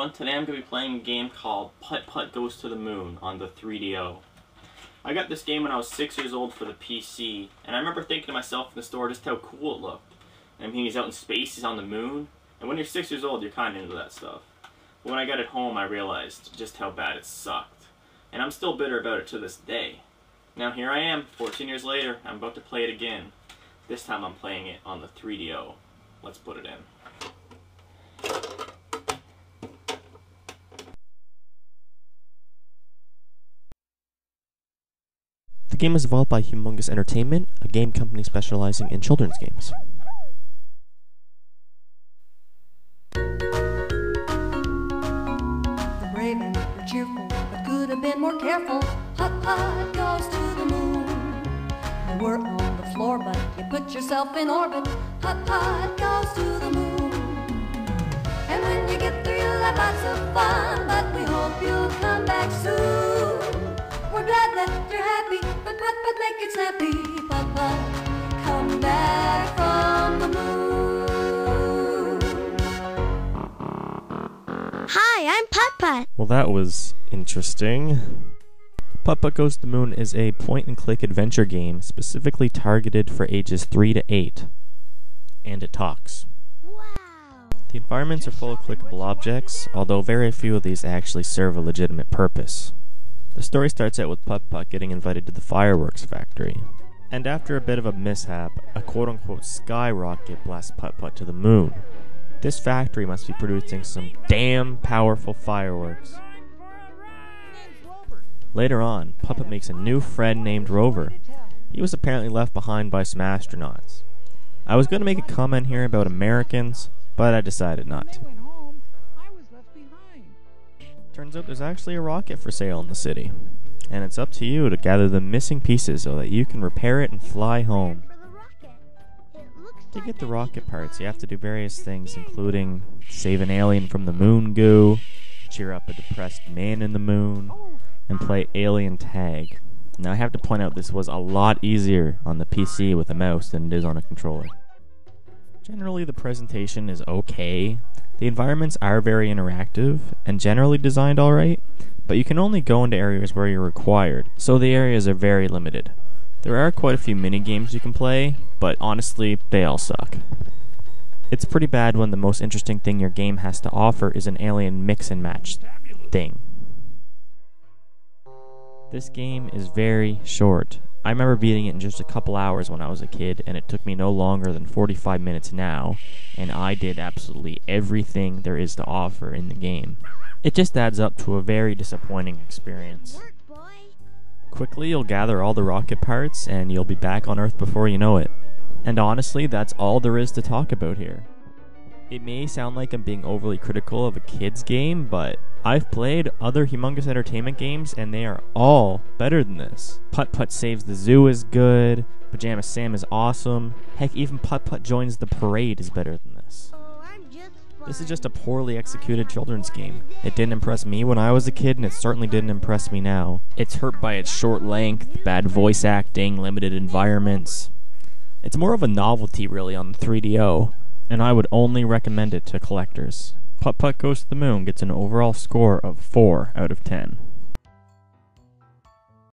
everyone, today I'm going to be playing a game called Putt Goes to the Moon on the 3DO. I got this game when I was 6 years old for the PC, and I remember thinking to myself in the store just how cool it looked. I mean, he's out in space, he's on the moon, and when you're 6 years old, you're kind of into that stuff. But when I got it home, I realized just how bad it sucked. And I'm still bitter about it to this day. Now here I am, 14 years later, I'm about to play it again. This time I'm playing it on the 3DO. Let's put it in. The game is developed by Humongous Entertainment, a game company specializing in children's games. The Ravens were cheerful, but could have been more careful. Putt goes to the moon. You were on the floor, but you put yourself in orbit. Putt goes to the moon. And when you get there, you'll have lots of fun, but we hope you'll come back soon. We're glad that you're happy, but Putt make it snappy. Putt, come back from the moon. Hi, I'm Putt. Well, that was interesting. Putt Goes to the Moon is a point-and-click adventure game specifically targeted for ages 3 to 8. And it talks. Wow. The environments are full of clickable objects, although very few of these actually serve a legitimate purpose. The story starts out with Putt getting invited to the fireworks factory. And after a bit of a mishap, a quote-unquote skyrocket blasts Putt to the moon. This factory must be producing some damn powerful fireworks. Later on, Putt makes a new friend named Rover. He was apparently left behind by some astronauts. I was going to make a comment here about Americans, but I decided not to. Turns out there's actually a rocket for sale in the city, and it's up to you to gather the missing pieces so that you can repair it and fly home. To get the rocket parts, you have to do various things, including save an alien from the moon goo, cheer up a depressed man in the moon, and play alien tag. Now I have to point out this was a lot easier on the PC with a mouse than it is on a controller. Generally the presentation is okay. The environments are very interactive and generally designed alright, but you can only go into areas where you're required, so the areas are very limited. There are quite a few mini games you can play, but honestly, they all suck. It's pretty bad when the most interesting thing your game has to offer is an alien mix and match thing. This game is very short. I remember beating it in just a couple hours when I was a kid, and it took me no longer than 45 minutes now, and I did absolutely everything there is to offer in the game. It just adds up to a very disappointing experience. Quickly you'll gather all the rocket parts, and you'll be back on Earth before you know it. And honestly, that's all there is to talk about here. It may sound like I'm being overly critical of a kid's game, but I've played other Humongous Entertainment games and they are all better than this. Putt Saves the Zoo is good, Pajama Sam is awesome, heck even Putt Joins the Parade is better than this. This is just a poorly executed children's game. It didn't impress me when I was a kid, and it certainly didn't impress me now. It's hurt by its short length, bad voice acting, limited environments. It's more of a novelty really on the 3DO, and I would only recommend it to collectors. Putt Goes to the Moon gets an overall score of 4 out of 10.